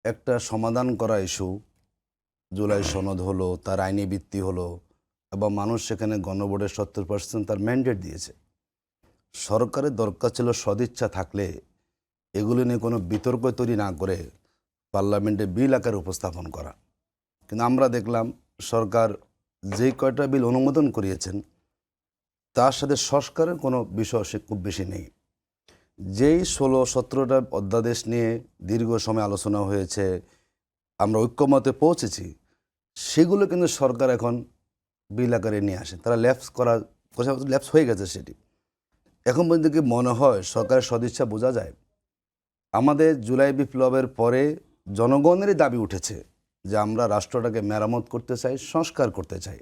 একটা সমাধান করা ইস্যু, জুলাই সনদ হলো, তার আইনি ভিত্তি হলো এবং মানুষ সেখানে গণভোটের 70% তার ম্যান্ডেট দিয়েছে। সরকারের দরকার ছিল সদিচ্ছা থাকলে এগুলো নিয়ে কোনো বিতর্ক তৈরি না করে পার্লামেন্টে বিল আকারে উপস্থাপন করা। কিন্তু আমরা দেখলাম সরকার যেই কয়টা বিল অনুমোদন করিয়েছেন তার সাথে সংস্কারের কোনো বিষয় সে খুব বেশি নেই। যেই 16-17টা অধ্যাদেশ নিয়ে দীর্ঘ সময় আলোচনা হয়েছে, আমরা ঐক্যমতে পৌঁছেছি, সেগুলো কিন্তু সরকার এখন বিল আকারে নিয়ে আসে। তারা ল্যাপস হয়ে গেছে সেটি। এখন পর্যন্ত কি মনে হয় সরকারের সদিচ্ছা বোঝা যায়? আমাদের জুলাই বিপ্লবের পরে জনগণেরই দাবি উঠেছে যে আমরা রাষ্ট্রটাকে মেরামত করতে চাই, সংস্কার করতে চাই।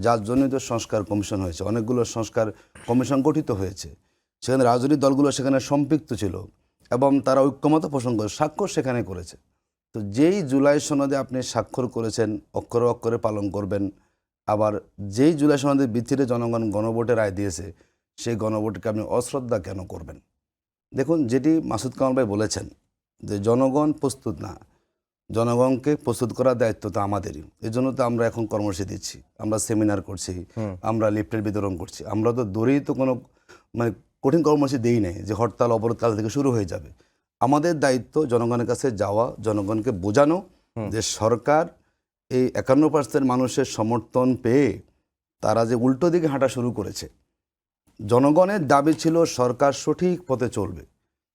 যার জন্যই তো সংস্কার কমিশন হয়েছে, অনেকগুলো সংস্কার কমিশন গঠিত হয়েছে। সেখানে রাজনৈতিক দলগুলো সেখানে সম্পৃক্ত ছিল এবং তারা ঐক্যমত পোষণ করে স্বাক্ষর সেখানে করেছে। তো যেই জুলাই সনদে আপনি স্বাক্ষর করেছেন অক্ষরে অক্ষরে পালন করবেন, আবার যেই জুলাই সনদের ভিত্তিতে জনগণ গণভোটের রায় দিয়েছে সেই গণভোটকে আপনি অশ্রদ্ধা কেন করবেন? দেখুন, যেটি মাসুদ কামাল ভাই বলেছেন যে জনগণ প্রস্তুত না, জনগণকে প্রস্তুত করার দায়িত্ব তো আমাদেরই। এই জন্য তো আমরা এখন কর্মসূচি দিচ্ছি, আমরা সেমিনার করছি, আমরা লিফলেট বিতরণ করছি। আমরা তো দূরেই তো কোনো মানে কঠিন কর্মসূচি দেই নাই যে হরতাল অবরোধ কাল থেকে শুরু হয়ে যাবে। আমাদের দায়িত্ব জনগণের কাছে যাওয়া, জনগণকে বোঝানো যে সরকার এই 51% মানুষের সমর্থন পেয়ে তারা যে উল্টো দিকে হাঁটা শুরু করেছে। জনগণের দাবি ছিল সরকার সঠিক পথে চলবে।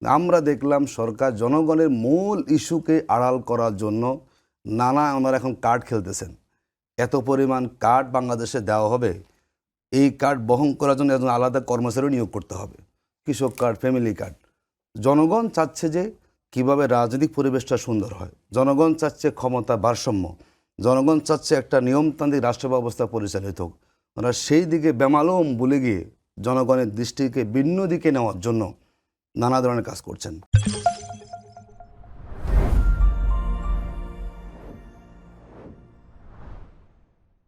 আমরা দেখলাম সরকার জনগণের মূল ইস্যুকে আড়াল করার জন্য নানা ওনারা এখন কার্ড খেলতেছেন। এত পরিমাণ কার্ড বাংলাদেশে দেওয়া হবে, এই কার্ড বহন করার জন্য একজন আলাদা কর্মচারী নিয়োগ করতে হবে, কৃষক কার্ড, ফ্যামিলি কার্ড। জনগণ চাচ্ছে যে কিভাবে রাজনৈতিক পরিবেশটা সুন্দর হয়, জনগণ চাচ্ছে ক্ষমতা ভারসাম্য, জনগণ চাচ্ছে একটা নিয়মতান্ত্রিক রাষ্ট্র ব্যবস্থা পরিচালিত হোক। ওরা সেই দিকে বেমালুম ভুলে গিয়ে জনগণের দৃষ্টিকে ভিন্ন দিকে নেওয়ার জন্য নানা ধরনের কাজ করছেন।